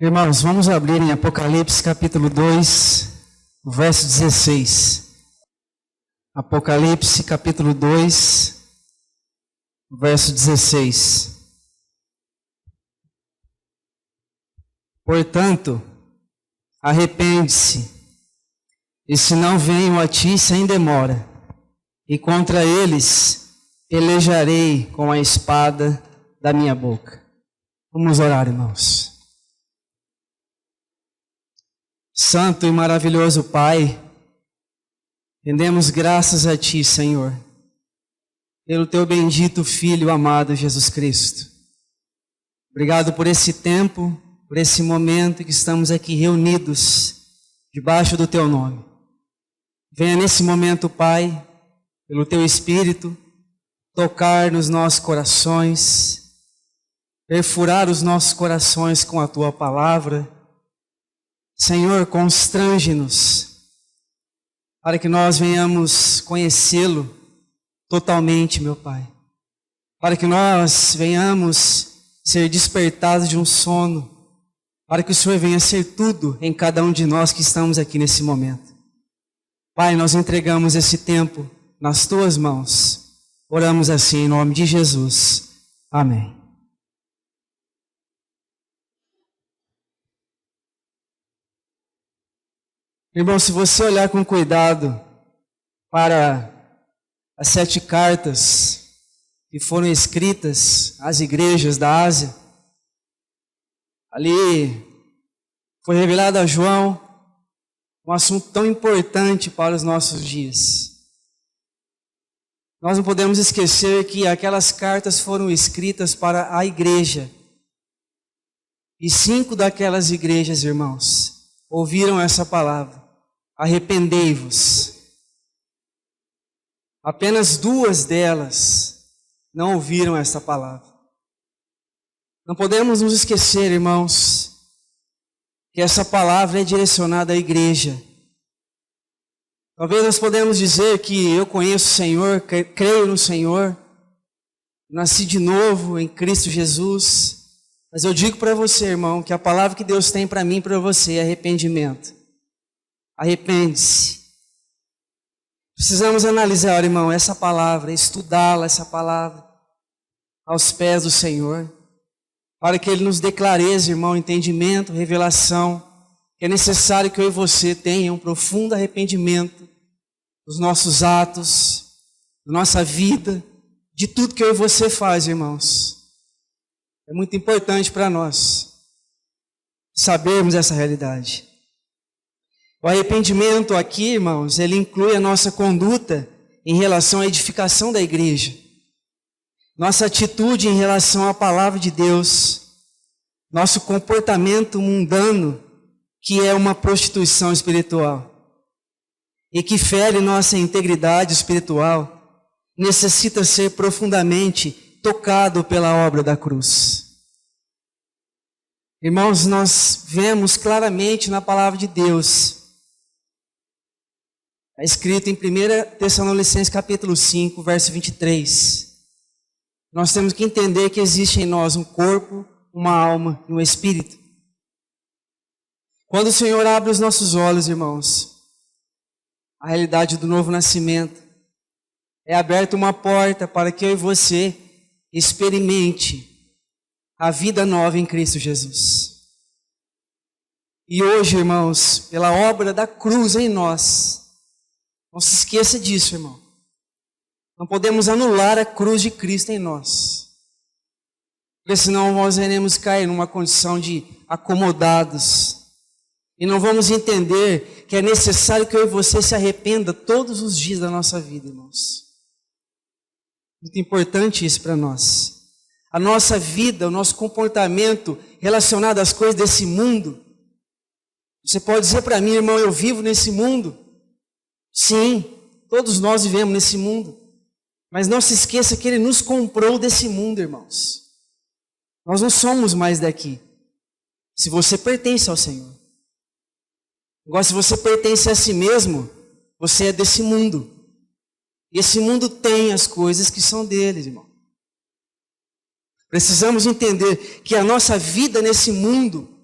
Irmãos, vamos abrir em Apocalipse capítulo 2, verso 16. Apocalipse capítulo 2, verso 16. Portanto, arrepende-se, e se não venho a ti sem demora, e contra eles pelejarei com a espada da minha boca. Vamos orar, irmãos. Santo e maravilhoso Pai, rendemos graças a Ti, Senhor, pelo Teu bendito Filho amado Jesus Cristo. Obrigado por esse tempo, por esse momento que estamos aqui reunidos debaixo do Teu nome. Venha nesse momento, Pai, pelo Teu Espírito, tocar nos nossos corações, perfurar os nossos corações com a Tua palavra. Senhor, constrange-nos para que nós venhamos conhecê-lo totalmente, meu Pai. Para que nós venhamos ser despertados de um sono. Para que o Senhor venha ser tudo em cada um de nós que estamos aqui nesse momento. Pai, nós entregamos esse tempo nas Tuas mãos. Oramos assim em nome de Jesus. Amém. Irmão, se você olhar com cuidado para as 7 cartas que foram escritas às igrejas da Ásia, ali foi revelado a João um assunto tão importante para os nossos dias. Nós não podemos esquecer que aquelas cartas foram escritas para a igreja. E 5 daquelas igrejas, irmãos, ouviram essa palavra: arrependei-vos. Apenas 2 delas não ouviram essa palavra. Não podemos nos esquecer, irmãos, que essa palavra é direcionada à igreja. Talvez nós podemos dizer que eu conheço o Senhor, creio no Senhor, nasci de novo em Cristo Jesus. Mas eu digo para você, irmão, que a palavra que Deus tem para mim e para você é arrependimento. Arrepende-se. Precisamos analisar, irmão, essa palavra, estudá-la, essa palavra, aos pés do Senhor, para que Ele nos dê clareza, irmão, entendimento, revelação, que é necessário que eu e você tenham um profundo arrependimento dos nossos atos, da nossa vida, de tudo que eu e você faz, irmãos. É muito importante para nós sabermos essa realidade. O arrependimento aqui, irmãos, ele inclui a nossa conduta em relação à edificação da igreja. Nossa atitude em relação à palavra de Deus. Nosso comportamento mundano, que é uma prostituição espiritual. E que fere nossa integridade espiritual, necessita ser profundamente tocado pela obra da cruz. Irmãos, nós vemos claramente na palavra de Deus, é escrito em 1 Tessalonicenses capítulo 5, verso 23. Nós temos que entender que existe em nós um corpo, uma alma e um espírito. Quando o Senhor abre os nossos olhos, irmãos, a realidade do novo nascimento, é aberta uma porta para que eu e você experimente a vida nova em Cristo Jesus. E hoje, irmãos, pela obra da cruz em nós, não se esqueça disso, irmão. Não podemos anular a cruz de Cristo em nós. Porque senão nós iremos cair numa condição de acomodados. E não vamos entender que é necessário que eu e você se arrependa todos os dias da nossa vida, irmãos. Muito importante isso para nós. A nossa vida, o nosso comportamento relacionado às coisas desse mundo. Você pode dizer para mim, irmão, eu vivo nesse mundo? Sim, todos nós vivemos nesse mundo. Mas não se esqueça que Ele nos comprou desse mundo, irmãos. Nós não somos mais daqui. Se você pertence ao Senhor. Agora, se você pertence a si mesmo, você é desse mundo. E esse mundo tem as coisas que são dele, irmão. Precisamos entender que a nossa vida nesse mundo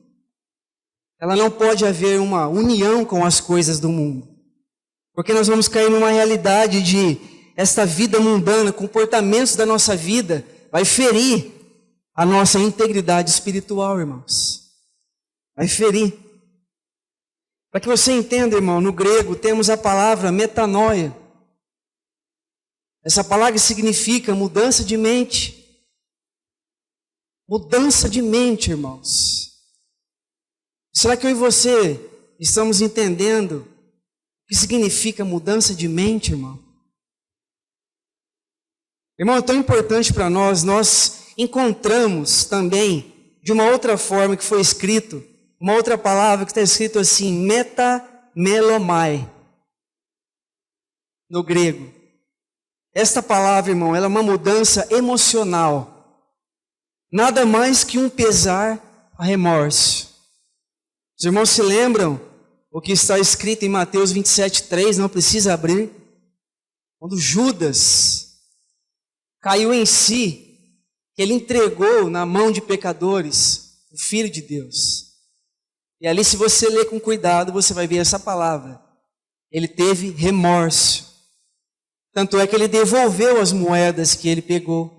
ela não pode haver uma união com as coisas do mundo. Porque nós vamos cair numa realidade de esta vida mundana, comportamentos da nossa vida, vai ferir a nossa integridade espiritual, irmãos. Vai ferir. Para que você entenda, irmão, no grego temos a palavra metanoia. Essa palavra significa mudança de mente. Mudança de mente, irmãos. Será que eu e você estamos entendendo o que significa mudança de mente, irmão? Irmão, é tão importante para nós encontramos também, de uma outra forma que foi escrito, uma outra palavra que está escrito assim, metamelomai, no grego. Esta palavra, irmão, ela é uma mudança emocional. Nada mais que um pesar a remorso. Os irmãos se lembram o que está escrito em Mateus 27:3, não precisa abrir. Quando Judas caiu em si, ele entregou na mão de pecadores o Filho de Deus. E ali, se você ler com cuidado, você vai ver essa palavra. Ele teve remorso. Tanto é que ele devolveu as moedas que ele pegou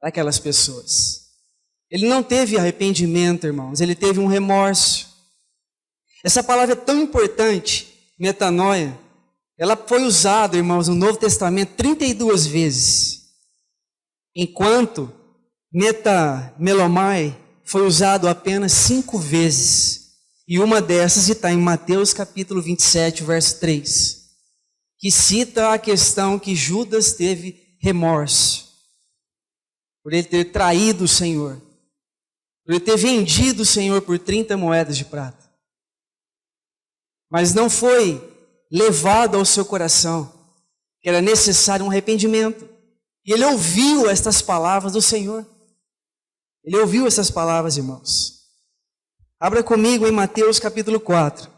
daquelas pessoas. Ele não teve arrependimento, irmãos, ele teve um remorso. Essa palavra é tão importante, metanoia, ela foi usada, irmãos, no Novo Testamento 32 vezes. Enquanto metamelomai foi usado apenas 5 vezes. E uma dessas está em Mateus capítulo 27, verso 3. Que cita a questão que Judas teve remorso. Por ele ter traído o Senhor. Por ele ter vendido o Senhor por 30 moedas de prata. Mas não foi levado ao seu coração que era necessário um arrependimento. E ele ouviu estas palavras do Senhor. Ele ouviu essas palavras, irmãos. Abra comigo em Mateus capítulo 4.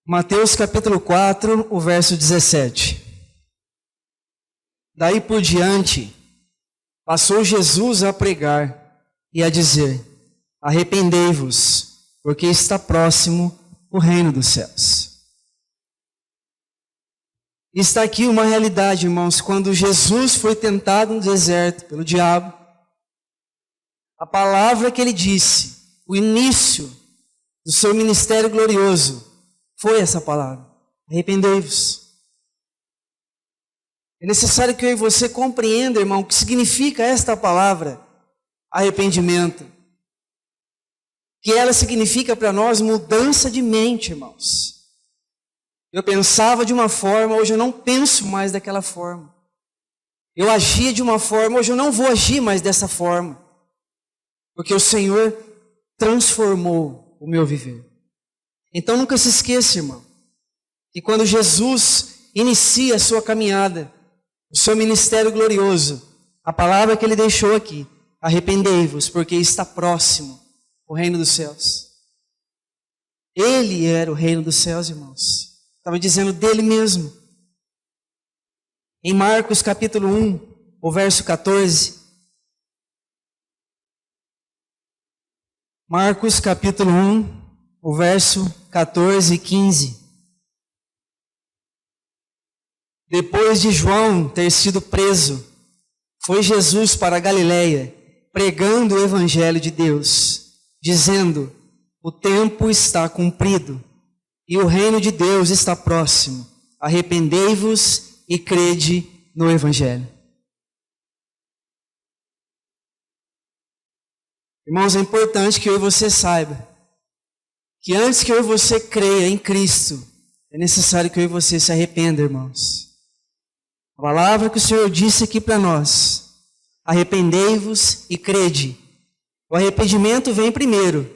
Mateus capítulo 4, o verso 17. Daí por diante, passou Jesus a pregar e a dizer: arrependei-vos, porque está próximo o reino dos céus. Está aqui uma realidade, irmãos, quando Jesus foi tentado no deserto pelo diabo, a palavra que ele disse, o início do seu ministério glorioso, foi essa palavra: arrependei-vos. É necessário que eu e você compreenda, irmão, o que significa esta palavra, arrependimento. Que ela significa para nós mudança de mente, irmãos. Eu pensava de uma forma, hoje eu não penso mais daquela forma. Eu agia de uma forma, hoje eu não vou agir mais dessa forma. Porque o Senhor transformou o meu viver. Então nunca se esqueça, irmão, que quando Jesus inicia a sua caminhada, o seu ministério glorioso, a palavra que ele deixou aqui, arrependei-vos, porque está próximo o reino dos céus. Ele era o reino dos céus, irmãos. Estava dizendo dele mesmo. Em Marcos capítulo 1, o verso 14. Marcos capítulo 1, o verso 14 e 15. Depois de João ter sido preso, foi Jesus para a Galileia, pregando o evangelho de Deus, dizendo: o tempo está cumprido e o reino de Deus está próximo. Arrependei-vos e crede no evangelho. Irmãos, é importante que eu e você saiba que antes que eu e você creia em Cristo, é necessário que eu e você se arrependa, irmãos. A palavra que o Senhor disse aqui para nós: arrependei-vos e crede. O arrependimento vem primeiro.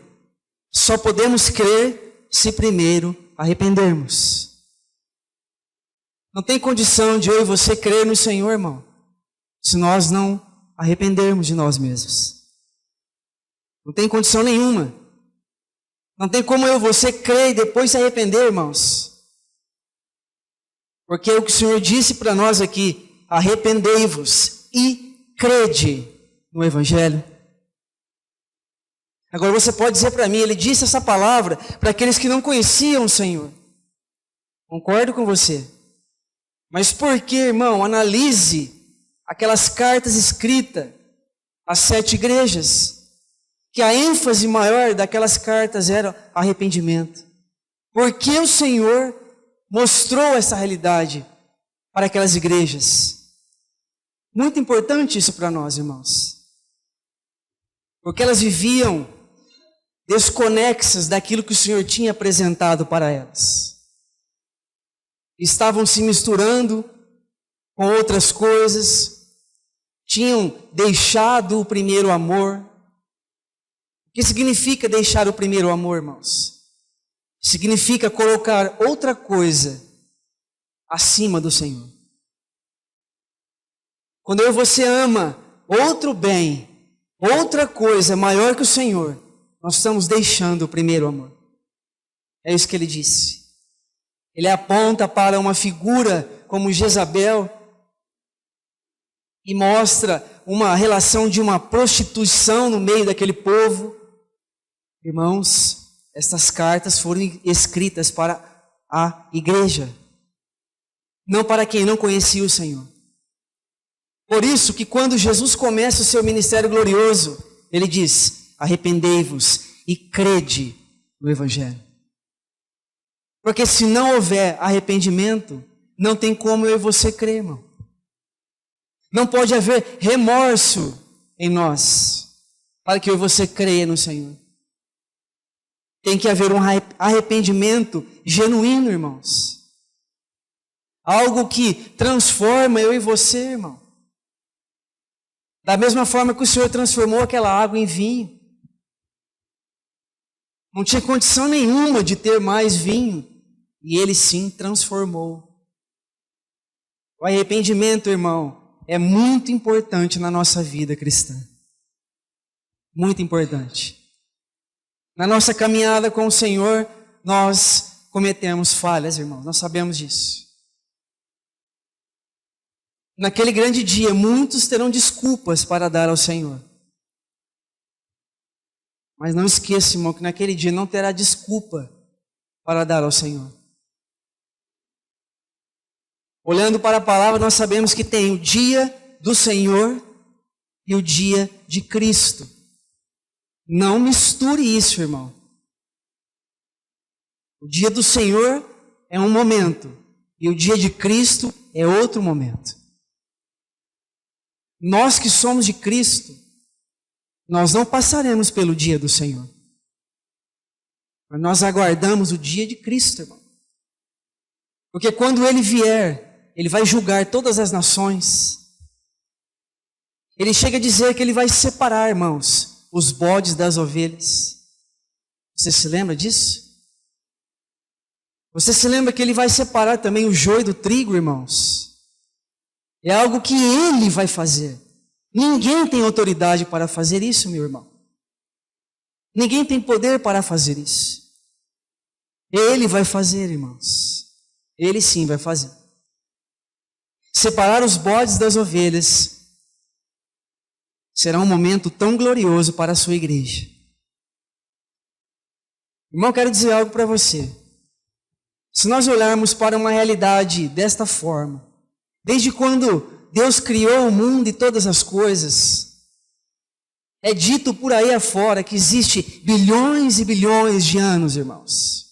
Só podemos crer se primeiro arrependermos. Não tem condição de eu e você crer no Senhor, irmão, se nós não arrependermos de nós mesmos. Não tem condição nenhuma. Não tem como eu e você crer e depois se arrepender, irmãos. Porque o que o Senhor disse para nós aqui: arrependei-vos e crede no Evangelho? Agora você pode dizer para mim, ele disse essa palavra para aqueles que não conheciam o Senhor. Concordo com você. Mas por que, irmão? Analise aquelas cartas escritas às 7 igrejas, que a ênfase maior daquelas cartas era arrependimento. Por que o Senhor mostrou essa realidade para aquelas igrejas? Muito importante isso para nós, irmãos. Porque elas viviam desconexas daquilo que o Senhor tinha apresentado para elas. Estavam se misturando com outras coisas, tinham deixado o primeiro amor. O que significa deixar o primeiro amor, irmãos? Significa colocar outra coisa acima do Senhor. Quando eu e você ama outro bem, outra coisa maior que o Senhor, nós estamos deixando o primeiro amor. É isso que ele disse. Ele aponta para uma figura como Jezabel e mostra uma relação de uma prostituição no meio daquele povo. Irmãos, estas cartas foram escritas para a igreja, não para quem não conhecia o Senhor. Por isso que quando Jesus começa o seu ministério glorioso, ele diz: arrependei-vos e crede no Evangelho. Porque se não houver arrependimento, não tem como eu e você crer, irmão. Não pode haver remorso em nós para que eu e você creia no Senhor. Tem que haver um arrependimento genuíno, irmãos. Algo que transforma eu e você, irmão. Da mesma forma que o Senhor transformou aquela água em vinho. Não tinha condição nenhuma de ter mais vinho. E Ele sim transformou. O arrependimento, irmão, é muito importante na nossa vida cristã. Muito importante. Na nossa caminhada com o Senhor, nós cometemos falhas, irmão. Nós sabemos disso. Naquele grande dia, muitos terão desculpas para dar ao Senhor. Mas não esqueça, irmão, que naquele dia não terá desculpa para dar ao Senhor. Olhando para a palavra, nós sabemos que tem o dia do Senhor e o dia de Cristo. Não misture isso, irmão. O dia do Senhor é um momento e o dia de Cristo é outro momento. Nós que somos de Cristo, nós não passaremos pelo dia do Senhor. Mas nós aguardamos o dia de Cristo, irmão. Porque quando Ele vier, Ele vai julgar todas as nações. Ele chega a dizer que Ele vai separar, irmãos, os bodes das ovelhas. Você se lembra disso? Você se lembra que Ele vai separar também o joio do trigo, irmãos? É algo que Ele vai fazer. Ninguém tem autoridade para fazer isso, meu irmão. Ninguém tem poder para fazer isso. Ele vai fazer, irmãos. Ele sim vai fazer. Separar os bodes das ovelhas será um momento tão glorioso para a sua igreja. Irmão, quero dizer algo para você. Se nós olharmos para uma realidade desta forma, desde quando Deus criou o mundo e todas as coisas, é dito por aí afora que existe bilhões e bilhões de anos, irmãos.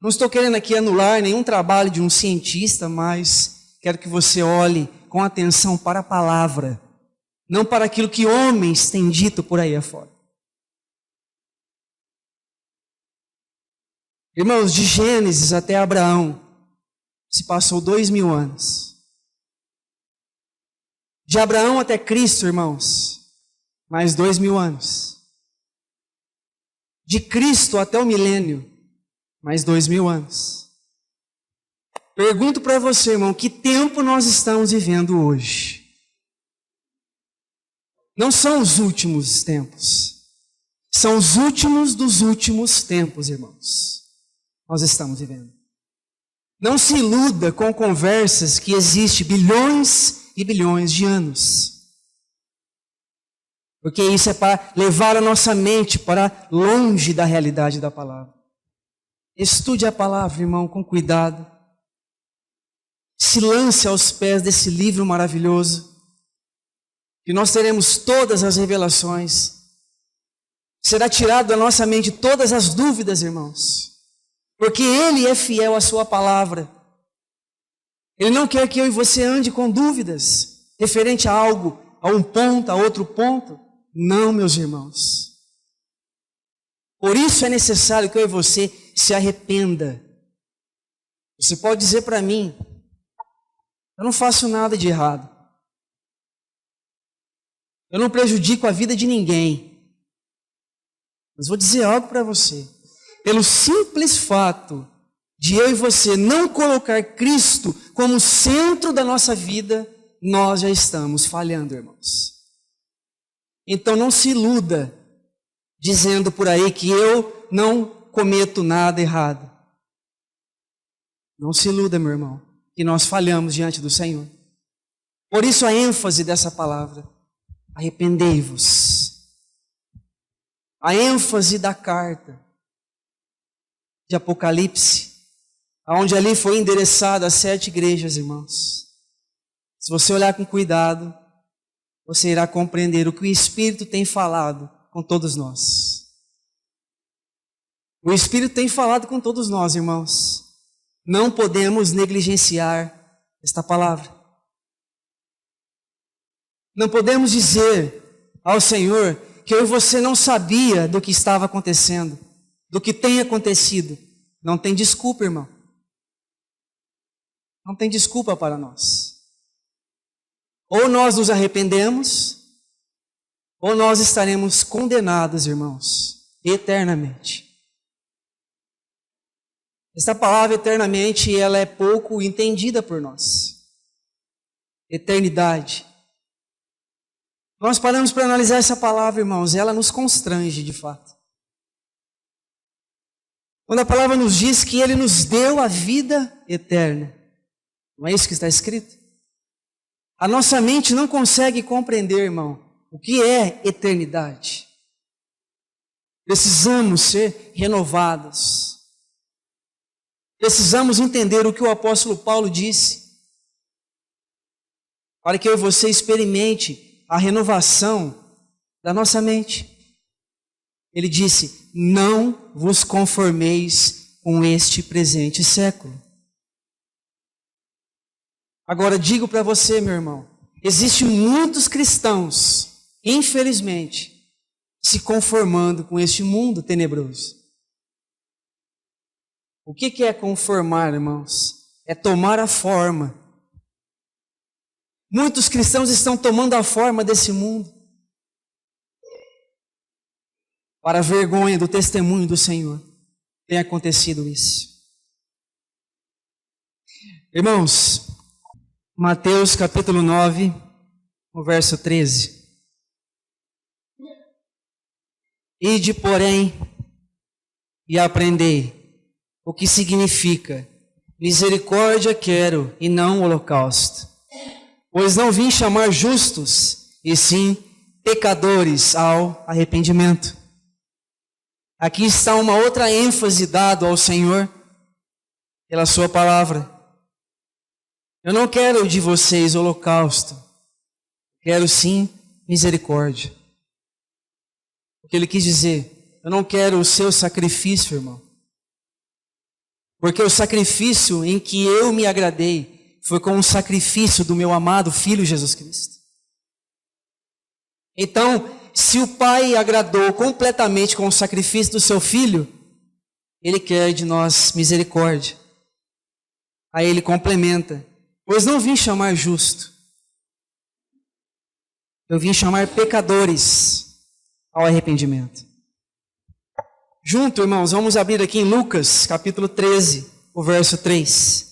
Não estou querendo aqui anular nenhum trabalho de um cientista, mas quero que você olhe com atenção para a palavra, não para aquilo que homens têm dito por aí afora. Irmãos, de Gênesis até Abraão, se passou 2000 anos. De Abraão até Cristo, irmãos, mais 2000 anos. De Cristo até o milênio, mais 2000 anos. Pergunto para você, irmão, que tempo nós estamos vivendo hoje? Não são os últimos tempos. São os últimos dos últimos tempos, irmãos. Nós estamos vivendo. Não se iluda com conversas que existem bilhões e bilhões de anos. Porque isso é para levar a nossa mente para longe da realidade da palavra. Estude a palavra, irmão, com cuidado. Se lance aos pés desse livro maravilhoso, que nós teremos todas as revelações. Será tirado da nossa mente todas as dúvidas, irmãos. Porque Ele é fiel à sua palavra. Ele não quer que eu e você ande com dúvidas referente a algo, a um ponto, a outro ponto. Não, meus irmãos. Por isso é necessário que eu e você se arrependa. Você pode dizer para mim, eu não faço nada de errado. Eu não prejudico a vida de ninguém. Mas vou dizer algo para você. Pelo simples fato de eu e você não colocar Cristo como centro da nossa vida, nós já estamos falhando, irmãos. Então não se iluda dizendo por aí que eu não cometo nada errado. Não se iluda, meu irmão, que nós falhamos diante do Senhor. Por isso a ênfase dessa palavra, arrependei-vos. A ênfase da carta de Apocalipse, onde ali foi endereçada às 7 igrejas, irmãos. Se você olhar com cuidado, você irá compreender o que o Espírito tem falado com todos nós. O Espírito tem falado com todos nós, irmãos. Não podemos negligenciar esta palavra. Não podemos dizer ao Senhor que eu e você não sabia do que estava acontecendo, do que tem acontecido. Não tem desculpa, irmão. Não tem desculpa para nós. Ou nós nos arrependemos, ou nós estaremos condenados, irmãos, eternamente. Esta palavra eternamente, ela é pouco entendida por nós. Eternidade. Nós paramos para analisar essa palavra, irmãos, ela nos constrange de fato. Quando a palavra nos diz que Ele nos deu a vida eterna, não é isso que está escrito? A nossa mente não consegue compreender, irmão, o que é eternidade. Precisamos ser renovados. Precisamos entender o que o apóstolo Paulo disse, para que eu e você experimente a renovação da nossa mente. Ele disse, não vos conformeis com este presente século. Agora digo para você, meu irmão, existem muitos cristãos, infelizmente, se conformando com este mundo tenebroso. O que é conformar, irmãos? É tomar a forma. Muitos cristãos estão tomando a forma desse mundo, para a vergonha do testemunho do Senhor. Tem acontecido isso. Irmãos, Mateus capítulo 9, o verso 13. Ide, porém, e aprendei o que significa misericórdia quero e não holocausto. Pois não vim chamar justos, e sim pecadores ao arrependimento. Aqui está uma outra ênfase dada ao Senhor pela sua palavra. Eu não quero de vocês holocausto, quero sim misericórdia. O que ele quis dizer, eu não quero o seu sacrifício, irmão. Porque o sacrifício em que eu me agradei foi com o sacrifício do meu amado Filho Jesus Cristo. Então, se o Pai agradou completamente com o sacrifício do seu Filho, Ele quer de nós misericórdia. Aí Ele complementa, pois não vim chamar justo, eu vim chamar pecadores ao arrependimento. Junto, irmãos, vamos abrir aqui em Lucas, capítulo 13, o verso 3.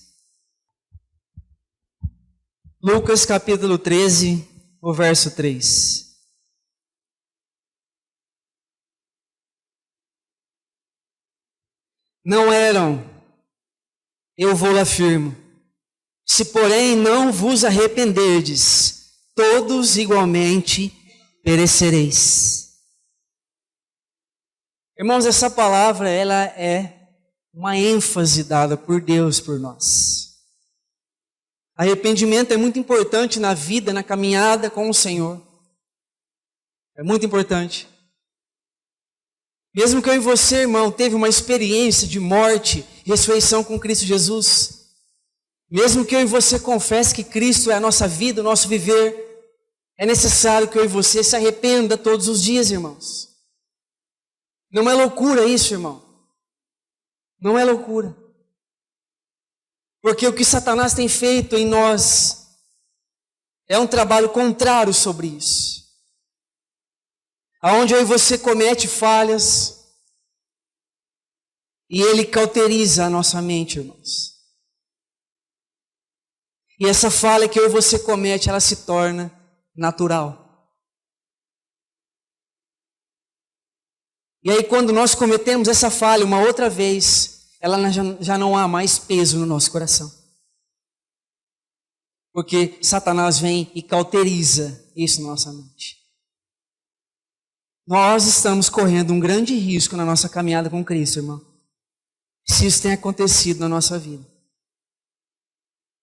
Lucas capítulo 13, o verso 3. Não eram, eu vou-lo afirmo, Se, porém, não vos arrependerdes, todos igualmente perecereis. Irmãos, essa palavra, ela é uma ênfase dada por Deus por nós. Arrependimento é muito importante na vida, na caminhada com o Senhor. É muito importante. Mesmo que eu e você, irmão, teve uma experiência de morte e ressurreição com Cristo Jesus, mesmo que eu e você confesse que Cristo é a nossa vida, o nosso viver, é necessário que eu e você se arrependa todos os dias, irmãos. Não é loucura isso, irmão. Não é loucura. Porque o que Satanás tem feito em nós é um trabalho contrário sobre isso. Aonde eu e você comete falhas e ele cauteriza a nossa mente, irmãos. E essa falha que eu e você comete, ela se torna natural. E aí quando nós cometemos essa falha uma outra vez, ela já não há mais peso no nosso coração. Porque Satanás vem e cauteriza isso na nossa mente. Nós estamos correndo um grande risco na nossa caminhada com Cristo, irmão. Se isso tem acontecido na nossa vida.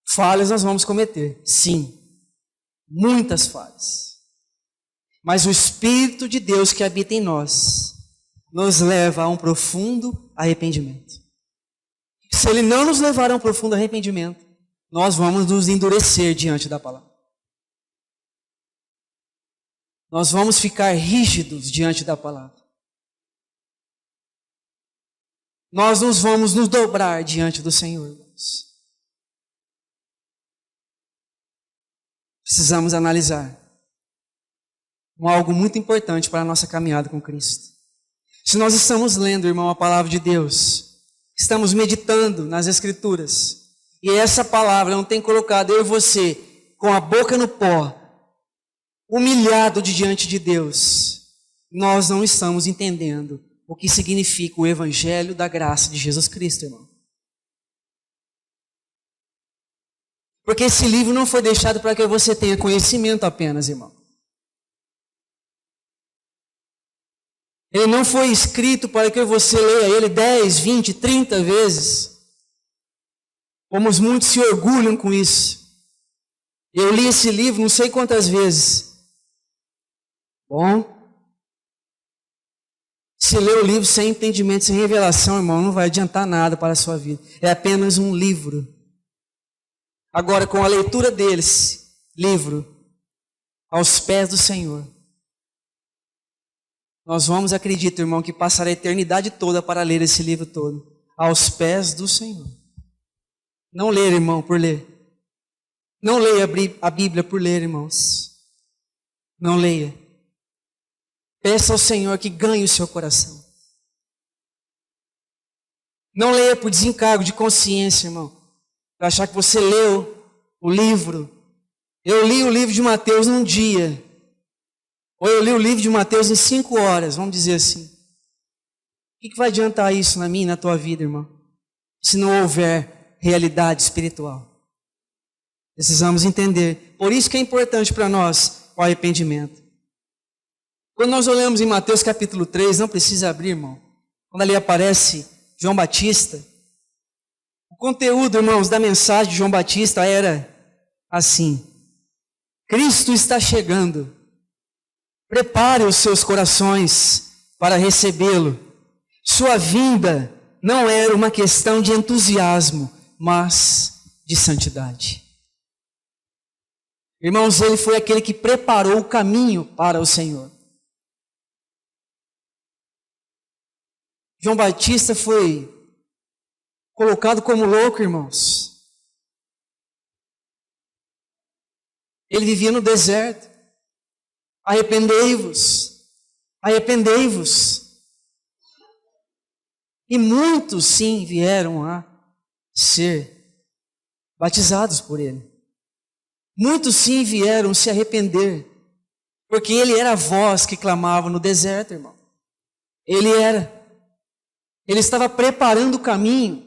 Falhas nós vamos cometer, sim. Muitas falhas. Mas o Espírito de Deus que habita em nós nos leva a um profundo arrependimento. Se Ele não nos levar a um profundo arrependimento, nós vamos nos endurecer diante da palavra. Nós vamos ficar rígidos diante da palavra. Nós nos vamos nos dobrar diante do Senhor, irmãos. Precisamos analisar algo muito importante para a nossa caminhada com Cristo. Se nós estamos lendo, irmão, a palavra de Deus, estamos meditando nas Escrituras, e essa palavra não tem colocado eu e você com a boca no pó, humilhado diante de Deus, nós não estamos entendendo o que significa o Evangelho da graça de Jesus Cristo, irmão. Porque esse livro não foi deixado para que você tenha conhecimento apenas, irmão. Ele não foi escrito para que você leia ele 10, 20, 30 vezes. Como muitos se orgulham com isso. Eu li esse livro não sei quantas vezes. Bom, se ler o livro sem entendimento, sem revelação, irmão, não vai adiantar nada para a sua vida. É apenas um livro. Agora, com a leitura livro, aos pés do Senhor, nós vamos, acredito, irmão, que passar a eternidade toda para ler esse livro todo, aos pés do Senhor. Não ler, irmão, por ler. Não leia a Bíblia por ler, irmãos. Não leia. Peça ao Senhor que ganhe o seu coração. Não leia por desencargo de consciência, irmão. Para achar que você leu o livro. Eu li o livro de Mateus num dia. Ou eu li o livro de Mateus em 5 horas, vamos dizer assim. O que vai adiantar isso na minha e na tua vida, irmão? Se não houver realidade espiritual. Precisamos entender. Por isso que é importante para nós o arrependimento. Quando nós olhamos em Mateus capítulo 3, não precisa abrir, irmão. Quando ali aparece João Batista, o conteúdo, irmãos, da mensagem de João Batista era assim: Cristo está chegando. Prepare os seus corações para recebê-lo. Sua vinda não era uma questão de entusiasmo, mas de santidade. Irmãos, ele foi aquele que preparou o caminho para o Senhor. João Batista foi colocado como louco, irmãos. Ele vivia no deserto. Arrependei-vos, arrependei-vos. E muitos, sim, vieram a ser batizados por ele. Muitos, sim, vieram se arrepender, porque ele era a voz que clamava no deserto, irmão. Ele estava preparando o caminho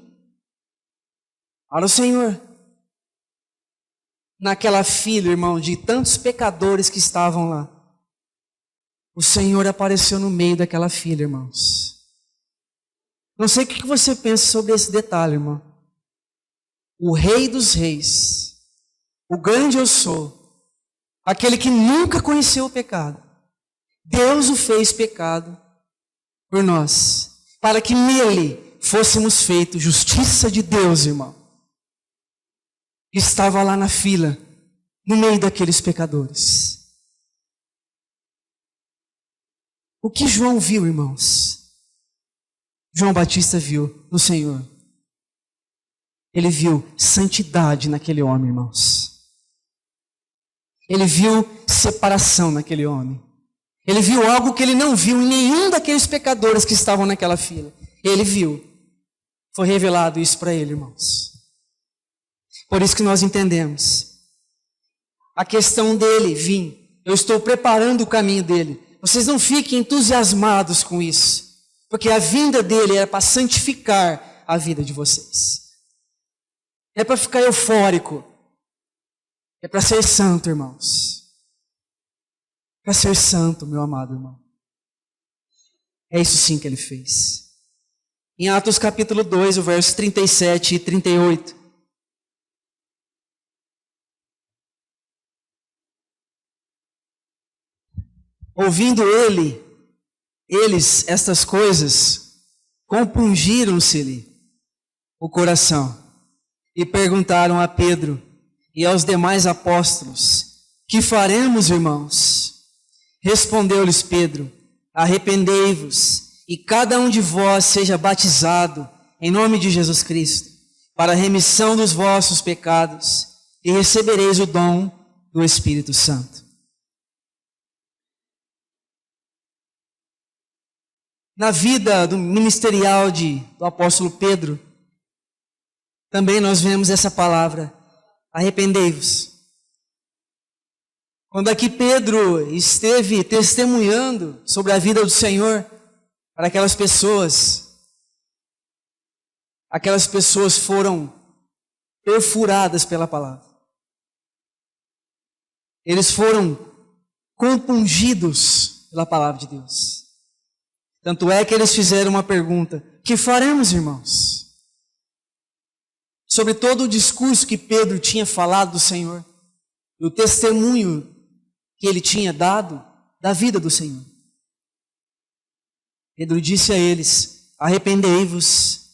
para o Senhor. naquela fila, irmão, de tantos pecadores que estavam lá, o Senhor apareceu no meio daquela fila, irmãos. Não sei o que você pensa sobre esse detalhe, irmão. O Rei dos Reis, o grande eu sou, aquele que nunca conheceu o pecado, Deus o fez pecado por nós, para que nele fôssemos feitos justiça de Deus, irmão. Estava lá na fila, no meio daqueles pecadores. O que João viu, irmãos? João Batista viu no Senhor. Ele viu santidade naquele homem, irmãos. Ele viu separação naquele homem. Ele viu algo que ele não viu em nenhum daqueles pecadores que estavam naquela fila. Ele viu. Foi revelado isso para ele, irmãos. Por isso que nós entendemos. A questão dele vir. Eu estou preparando o caminho dele. Vocês não fiquem entusiasmados com isso. Porque a vinda dele era para santificar a vida de vocês. É para ficar eufórico. É para ser santo, irmãos. Para ser santo, meu amado irmão. É isso sim que ele fez. Em Atos capítulo 2, o verso 37 e 38. Ouvindo eles estas coisas, compungiram-se-lhe o coração e perguntaram a Pedro e aos demais apóstolos: que faremos, irmãos? Respondeu-lhes Pedro: arrependei-vos e cada um de vós seja batizado em nome de Jesus Cristo para a remissão dos vossos pecados e recebereis o dom do Espírito Santo. Na vida do ministerial do apóstolo Pedro, também nós vemos essa palavra: arrependei-vos. Quando aqui Pedro esteve testemunhando sobre a vida do Senhor para aquelas pessoas foram perfuradas pela palavra. Eles foram compungidos pela palavra de Deus. Tanto é que eles fizeram uma pergunta: que faremos, irmãos? Sobre todo o discurso que Pedro tinha falado do Senhor, e o testemunho que ele tinha dado da vida do Senhor. Pedro disse a eles: arrependei-vos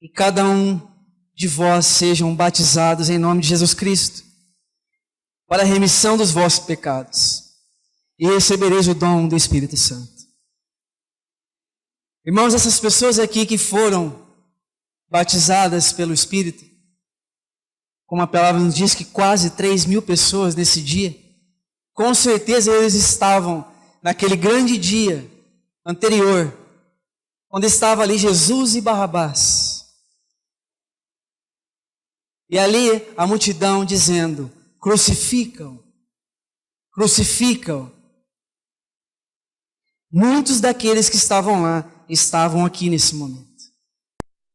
e cada um de vós sejam batizados em nome de Jesus Cristo para a remissão dos vossos pecados e recebereis o dom do Espírito Santo. Irmãos, essas pessoas aqui que foram batizadas pelo Espírito, como a palavra nos diz que quase 3.000 pessoas nesse dia, com certeza eles estavam naquele grande dia anterior, onde estava ali Jesus e Barrabás. E ali a multidão dizendo: crucificam, crucificam. Muitos daqueles que estavam lá estavam aqui nesse momento.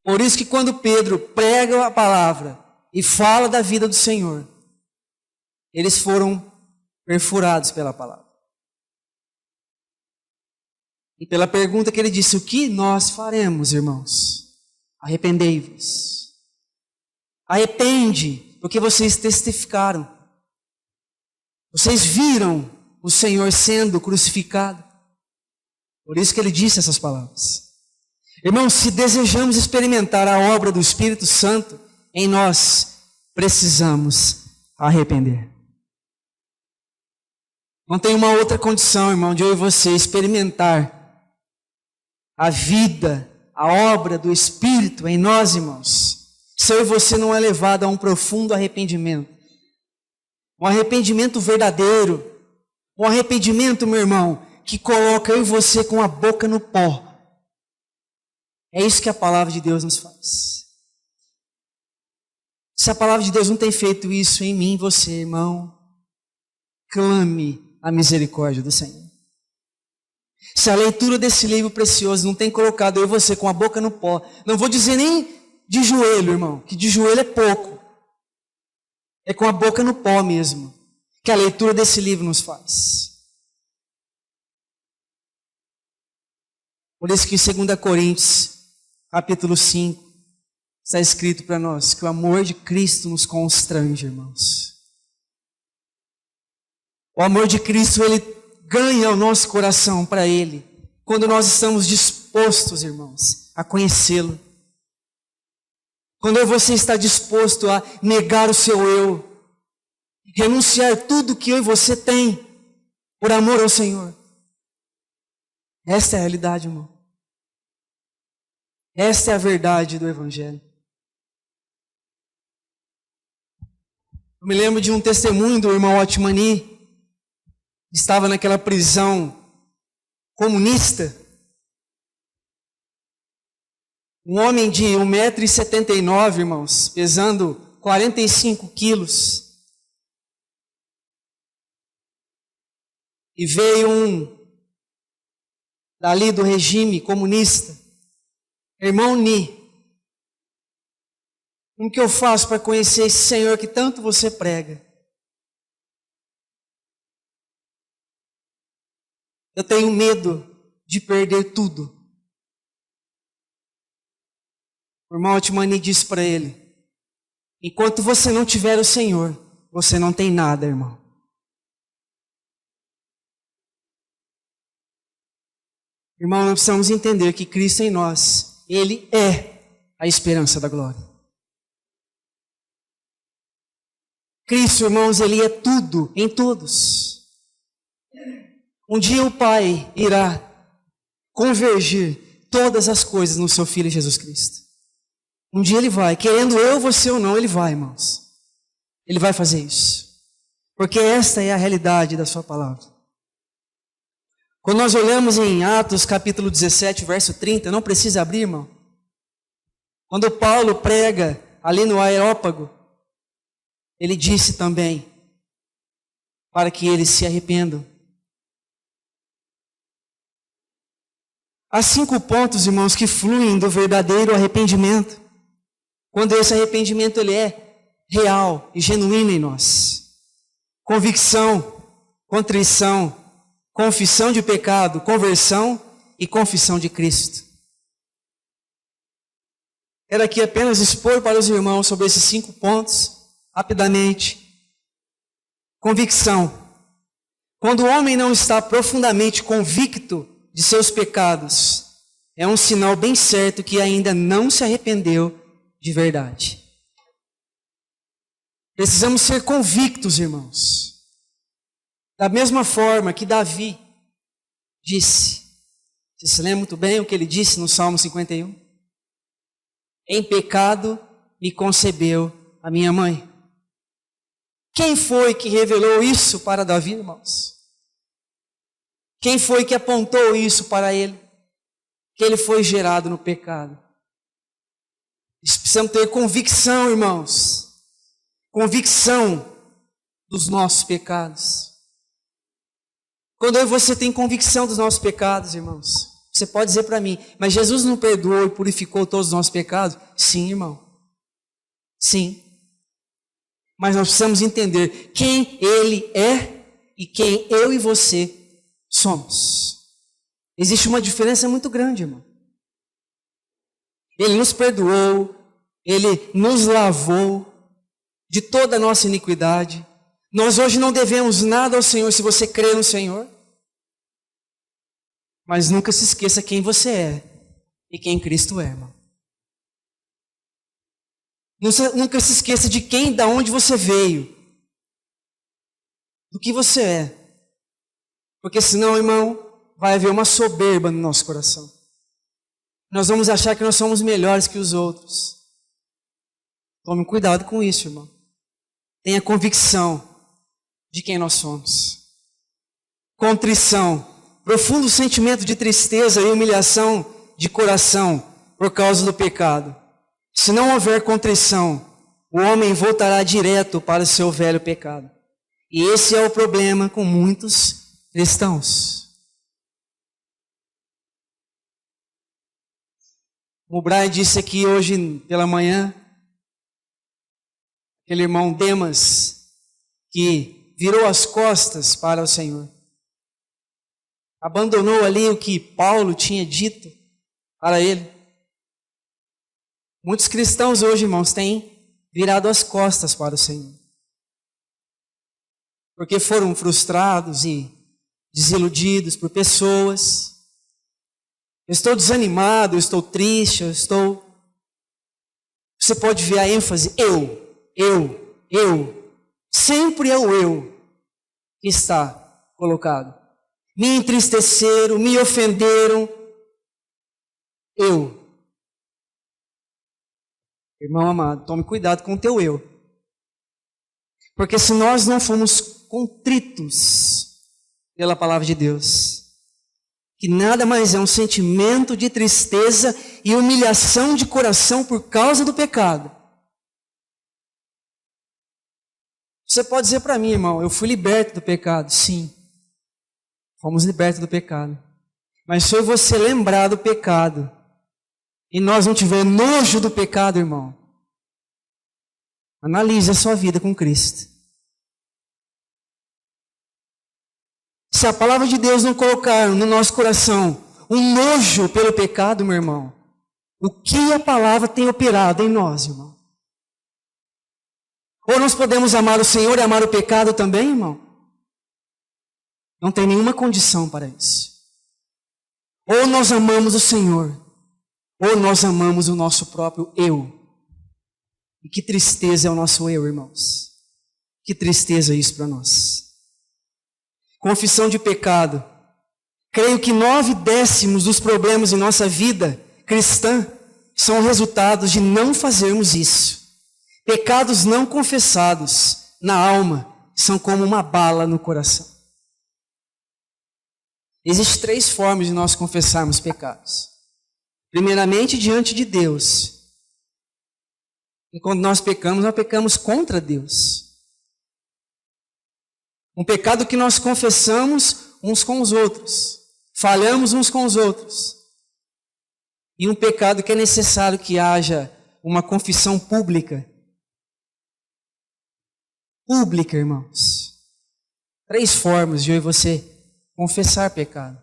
Por isso que quando Pedro prega a palavra e fala da vida do Senhor, eles foram perfurados pela palavra. E pela pergunta que ele disse: o que nós faremos, irmãos? Arrependei-vos. Arrepende, porque vocês testificaram. Vocês viram o Senhor sendo crucificado. Por isso que ele disse essas palavras. Irmãos, se desejamos experimentar a obra do Espírito Santo em nós, precisamos arrepender. Não tem uma outra condição, irmão, de eu e você experimentar a vida, a obra do Espírito em nós, irmãos, se eu e você não é levado a um profundo arrependimento. Um arrependimento verdadeiro. Um arrependimento, meu irmão, que coloca eu e você com a boca no pó. É isso que a palavra de Deus nos faz. Se a palavra de Deus não tem feito isso em mim e você, irmão, clame a misericórdia do Senhor. Se a leitura desse livro precioso não tem colocado eu e você com a boca no pó, não vou dizer nem de joelho, irmão, que de joelho é pouco. É com a boca no pó mesmo que a leitura desse livro nos faz. Por isso que em 2 Coríntios, capítulo 5, está escrito para nós que o amor de Cristo nos constrange, irmãos. O amor de Cristo, ele ganha o nosso coração para Ele, quando nós estamos dispostos, irmãos, a conhecê-lo. Quando você está disposto a negar o seu eu, renunciar tudo que eu e você tem, por amor ao Senhor. Esta é a realidade, irmão. Esta é a verdade do Evangelho. Eu me lembro de um testemunho do irmão Otmani, estava naquela prisão comunista. Um homem de 1,79 m, irmãos, pesando 45 quilos. E veio dali do regime comunista, irmão Ni. O que eu faço para conhecer esse Senhor que tanto você prega? Eu tenho medo de perder tudo. O irmão Otmani disse para ele: enquanto você não tiver o Senhor, você não tem nada, irmão. Irmão, nós precisamos entender que Cristo em nós, Ele é a esperança da glória. Cristo, irmãos, Ele é tudo em todos. Um dia o Pai irá convergir todas as coisas no seu Filho Jesus Cristo. Um dia Ele vai, querendo eu, você ou não, Ele vai, irmãos. Ele vai fazer isso. Porque esta é a realidade da sua palavra. Quando nós olhamos em Atos capítulo 17, verso 30, não precisa abrir, irmão. Quando Paulo prega ali no Areópago, ele disse também para que eles se arrependam. Há 5 pontos, irmãos, que fluem do verdadeiro arrependimento. Quando esse arrependimento ele é real e genuíno em nós. Convicção, contrição, confissão de pecado, conversão e confissão de Cristo. Quero aqui apenas expor para os irmãos sobre esses 5 pontos, rapidamente. Convicção. Quando o homem não está profundamente convicto de seus pecados, é um sinal bem certo que ainda não se arrependeu de verdade. Precisamos ser convictos, irmãos. Da mesma forma que Davi disse, você se lembra muito bem o que ele disse no Salmo 51? Em pecado me concebeu a minha mãe. Quem foi que revelou isso para Davi, irmãos? Quem foi que apontou isso para ele? Que ele foi gerado no pecado. Precisamos ter convicção, irmãos. Convicção dos nossos pecados. Quando eu e você tem convicção dos nossos pecados, irmãos, você pode dizer para mim, mas Jesus não perdoou e purificou todos os nossos pecados? Sim, irmão. Sim. Mas nós precisamos entender quem Ele é e quem eu e você somos. Existe uma diferença muito grande, irmão. Ele nos perdoou, Ele nos lavou de toda a nossa iniquidade. Nós hoje não devemos nada ao Senhor se você crê no Senhor. Mas nunca se esqueça quem você é e quem Cristo é, irmão. Nunca se esqueça de quem, da onde você veio, do que você é. Porque senão, irmão, vai haver uma soberba no nosso coração. Nós vamos achar que nós somos melhores que os outros. Tome cuidado com isso, irmão. Tenha convicção de quem nós somos. Contrição, profundo sentimento de tristeza e humilhação de coração por causa do pecado. Se não houver contrição, o homem voltará direto para o seu velho pecado. E esse é o problema com muitos cristãos. O Brian disse aqui hoje pela manhã, aquele irmão Demas, que virou as costas para o Senhor. Abandonou ali o que Paulo tinha dito para ele. Muitos cristãos hoje, irmãos, têm virado as costas para o Senhor. Porque foram frustrados e desiludidos por pessoas. Eu estou desanimado, eu estou triste, Você pode ver a ênfase, eu. Sempre é o eu que está colocado. Me entristeceram, me ofenderam. Eu. Irmão amado, tome cuidado com o teu eu. Porque se nós não formos contritos pela palavra de Deus, que nada mais é um sentimento de tristeza e humilhação de coração por causa do pecado. Você pode dizer para mim, irmão, eu fui liberto do pecado. Sim, fomos libertos do pecado. Mas se você lembrar do pecado e nós não tiver nojo do pecado, irmão, analise a sua vida com Cristo. Se a palavra de Deus não colocar no nosso coração um nojo pelo pecado, meu irmão, o que a palavra tem operado em nós, irmão? Ou nós podemos amar o Senhor e amar o pecado também, irmão? Não tem nenhuma condição para isso. Ou nós amamos o Senhor, ou nós amamos o nosso próprio eu. E que tristeza é o nosso eu, irmãos. Que tristeza é isso para nós. Confissão de pecado. Creio que 9/10 dos problemas em nossa vida cristã são resultados de não fazermos isso. Pecados não confessados na alma são como uma bala no coração. Existem 3 formas de nós confessarmos pecados. Primeiramente, diante de Deus. E quando nós pecamos contra Deus. Um pecado que nós confessamos uns com os outros. Falhamos uns com os outros. E um pecado que é necessário que haja uma confissão pública. Pública, irmãos. 3 formas de eu e você confessar pecado.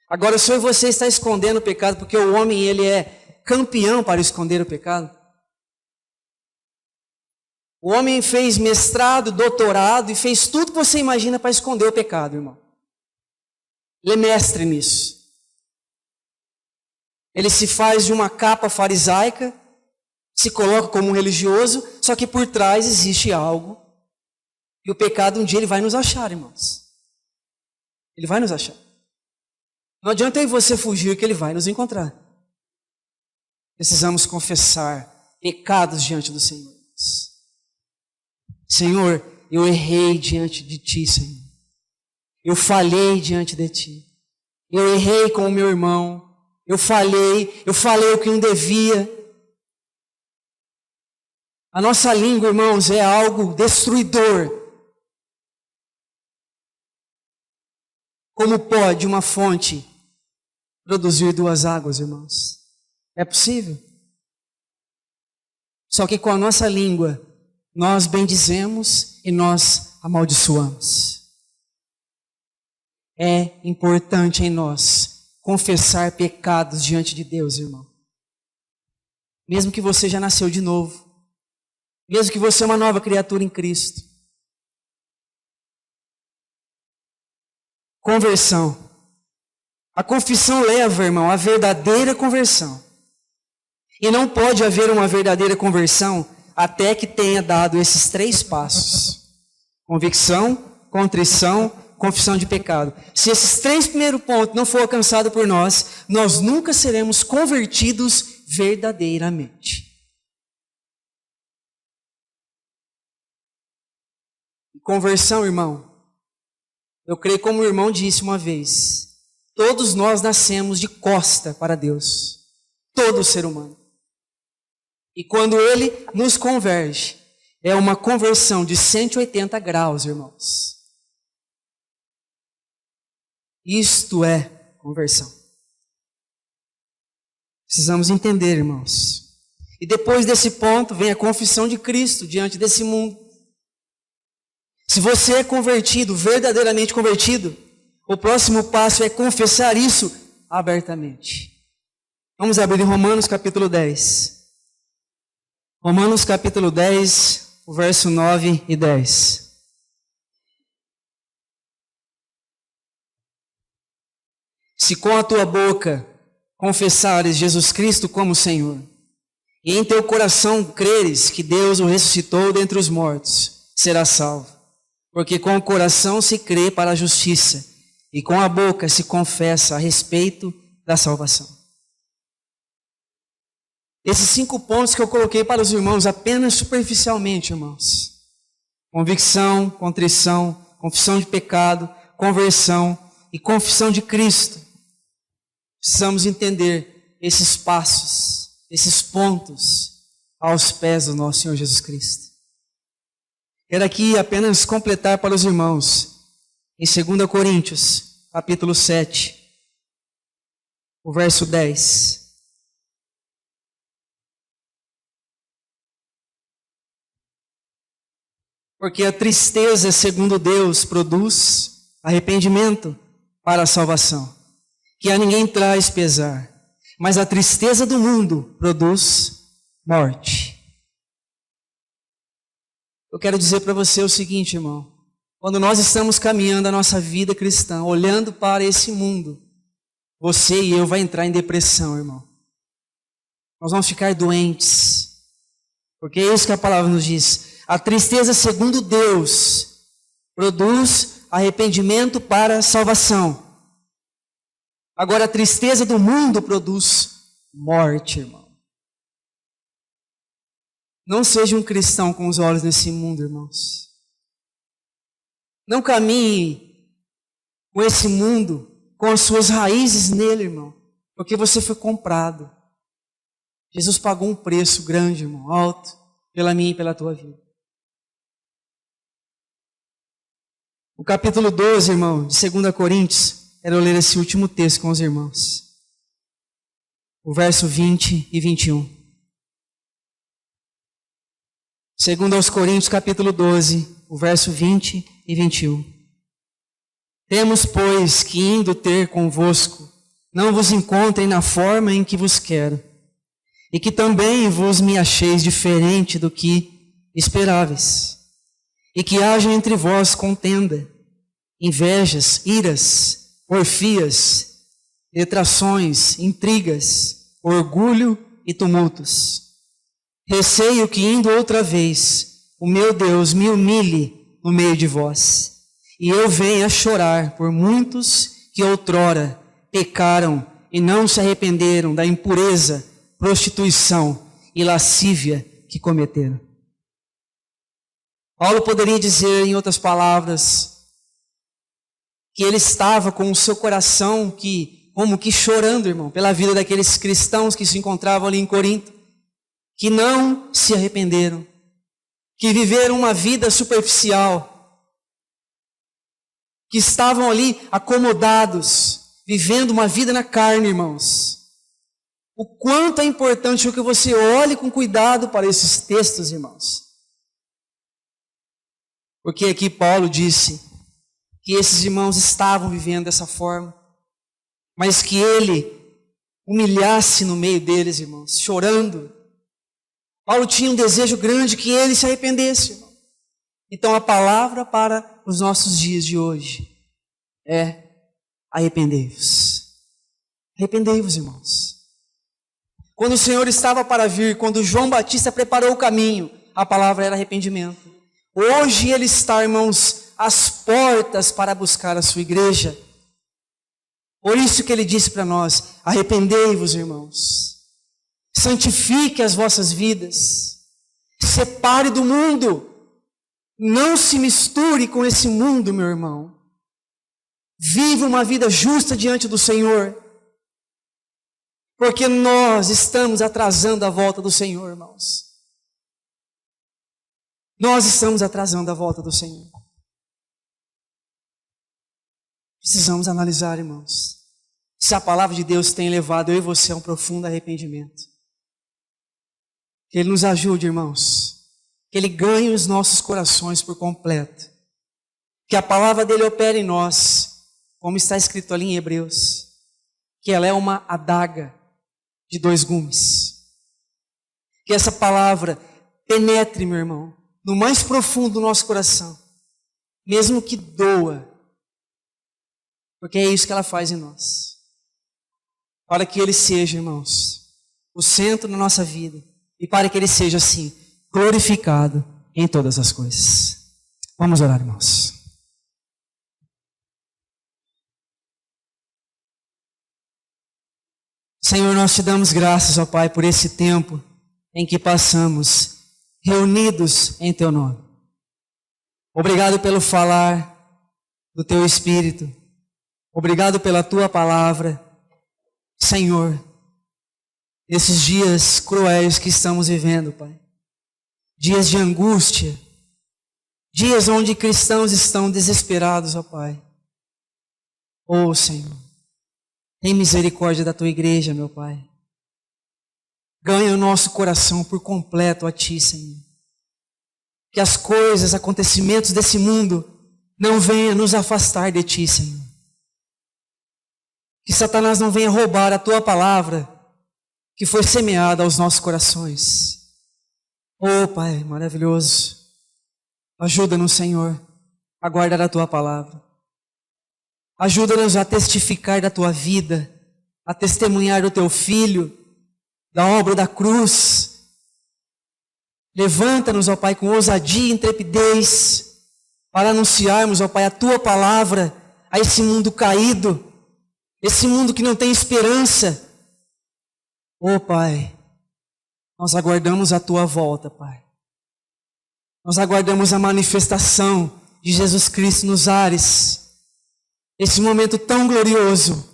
Agora, se eu e você está escondendo o pecado, porque o homem ele é campeão para esconder o pecado. O homem fez mestrado, doutorado e fez tudo que você imagina para esconder o pecado, irmão. Ele é mestre nisso. Ele se faz de uma capa farisaica, se coloca como um religioso, só que por trás existe algo. E o pecado um dia ele vai nos achar, irmãos. Ele vai nos achar. Não adianta eu e você fugir que ele vai nos encontrar. Precisamos confessar pecados diante do Senhor. Senhor, eu errei diante de Ti, Senhor. Eu falhei diante de Ti. Eu errei com o meu irmão. Eu falei o que não devia. A nossa língua, irmãos, é algo destruidor. Como pode uma fonte produzir 2 águas, irmãos? É possível? Só que com a nossa língua, nós bendizemos e nós amaldiçoamos. É importante em nós confessar pecados diante de Deus, irmão. Mesmo que você já nasceu de novo. Mesmo que você é uma nova criatura em Cristo. Conversão. A confissão leva, irmão, à verdadeira conversão. E não pode haver uma verdadeira conversão até que tenha dado esses 3 passos. Convicção, contrição, confissão de pecado. Se esses 3 primeiros pontos não for alcançado por nós, nós nunca seremos convertidos verdadeiramente. Conversão, irmão. Eu creio como o irmão disse uma vez. Todos nós nascemos de costa para Deus. Todo ser humano. E quando Ele nos converge, é uma conversão de 180 graus, irmãos. Isto é conversão. Precisamos entender, irmãos. E depois desse ponto vem a confissão de Cristo diante desse mundo. Se você é convertido, verdadeiramente convertido, o próximo passo é confessar isso abertamente. Vamos abrir em Romanos capítulo 10. Romanos capítulo 10, o verso 9 e 10. Se com a tua boca confessares Jesus Cristo como Senhor, e em teu coração creres que Deus o ressuscitou dentre os mortos, serás salvo. Porque com o coração se crê para a justiça, e com a boca se confessa a respeito da salvação. Esses 5 pontos que eu coloquei para os irmãos apenas superficialmente, irmãos. Convicção, contrição, confissão de pecado, conversão e confissão de Cristo. Precisamos entender esses passos, esses pontos aos pés do nosso Senhor Jesus Cristo. Quero aqui apenas completar para os irmãos, em 2 Coríntios, capítulo 7, o verso 10. Porque a tristeza, segundo Deus, produz arrependimento para a salvação, que a ninguém traz pesar, mas a tristeza do mundo produz morte. Eu quero dizer para você o seguinte, irmão, quando nós estamos caminhando a nossa vida cristã, olhando para esse mundo, você e eu vai entrar em depressão, irmão. Nós vamos ficar doentes, porque é isso que a palavra nos diz. A tristeza, segundo Deus, produz arrependimento para a salvação. Agora, a tristeza do mundo produz morte, irmão. Não seja um cristão com os olhos nesse mundo, irmãos. Não caminhe com esse mundo, com as suas raízes nele, irmão, porque você foi comprado. Jesus pagou um preço grande, irmão, alto, pela minha e pela tua vida. O capítulo 12, irmão, de 2 Coríntios, quero ler esse último texto com os irmãos. O verso 20 e 21. 2 Coríntios, capítulo 12, o verso 20 e 21. Temos, pois, que indo ter convosco, não vos encontrem na forma em que vos quero, e que também vos me acheis diferente do que esperáveis, e que haja entre vós contenda, invejas, iras, porfias, detrações, intrigas, orgulho e tumultos. Receio que indo outra vez, o meu Deus me humilhe no meio de vós, e eu venha chorar por muitos que outrora pecaram e não se arrependeram da impureza, prostituição e lascívia que cometeram. Paulo poderia dizer, em outras palavras, que ele estava com o seu coração como que chorando, irmão, pela vida daqueles cristãos que se encontravam ali em Corinto, que não se arrependeram, que viveram uma vida superficial, que estavam ali acomodados, vivendo uma vida na carne, irmãos. O quanto é importante que você olhe com cuidado para esses textos, irmãos. Porque aqui Paulo disse que esses irmãos estavam vivendo dessa forma, mas que ele humilhasse no meio deles, irmãos, chorando. Paulo tinha um desejo grande que ele se arrependesse, irmão. Então a palavra para os nossos dias de hoje é: arrependei-vos. Arrependei-vos, irmãos. Quando o Senhor estava para vir, quando João Batista preparou o caminho, a palavra era arrependimento. Hoje ele está, irmãos, às portas para buscar a sua igreja. Por isso que ele disse para nós: arrependei-vos, irmãos. Santifique as vossas vidas. Separe do mundo. Não se misture com esse mundo, meu irmão. Viva uma vida justa diante do Senhor. Porque nós estamos atrasando a volta do Senhor, irmãos. Nós estamos atrasando a volta do Senhor. Precisamos analisar, irmãos, se a palavra de Deus tem levado eu e você a um profundo arrependimento. Que Ele nos ajude, irmãos. Que Ele ganhe os nossos corações por completo. Que a palavra dEle opere em nós, como está escrito ali em Hebreus. Que ela é uma adaga de 2 gumes. Que essa palavra penetre, meu irmão, no mais profundo do nosso coração. Mesmo que doa. Porque é isso que ela faz em nós. Para que Ele seja, irmãos, o centro da nossa vida. E para que Ele seja, assim, glorificado em todas as coisas. Vamos orar, irmãos. Senhor, nós te damos graças, ó Pai, por esse tempo em que passamos reunidos em Teu nome. Obrigado pelo falar do Teu Espírito. Obrigado pela Tua palavra. Senhor, nesses dias cruéis que estamos vivendo, Pai. Dias de angústia. Dias onde cristãos estão desesperados, ó Pai. Oh, Senhor, tem misericórdia da Tua igreja, meu Pai. Ganha o nosso coração por completo a Ti, Senhor. Que as coisas, acontecimentos desse mundo não venham nos afastar de Ti, Senhor. Que Satanás não venha roubar a Tua palavra que foi semeada aos nossos corações. Oh, Pai maravilhoso, ajuda-nos, Senhor, a guardar a Tua palavra. Ajuda-nos a testificar da Tua vida, a testemunhar do Teu Filho, da obra da cruz. Levanta-nos, ó Pai, com ousadia e intrepidez, para anunciarmos, ó Pai, a Tua palavra a esse mundo caído, esse mundo que não tem esperança. Ó Pai, nós aguardamos a Tua volta, Pai. Nós aguardamos a manifestação de Jesus Cristo nos ares. Esse momento tão glorioso,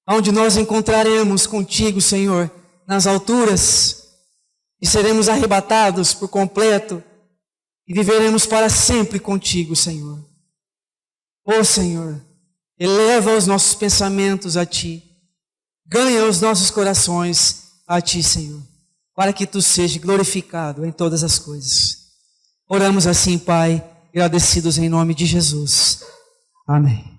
onde nós encontraremos contigo, Senhor, nas alturas, e seremos arrebatados por completo, e viveremos para sempre contigo, Senhor. Ó Senhor, eleva os nossos pensamentos a Ti, ganha os nossos corações a Ti, Senhor, para que Tu sejas glorificado em todas as coisas. Oramos assim, Pai, agradecidos em nome de Jesus. Amém.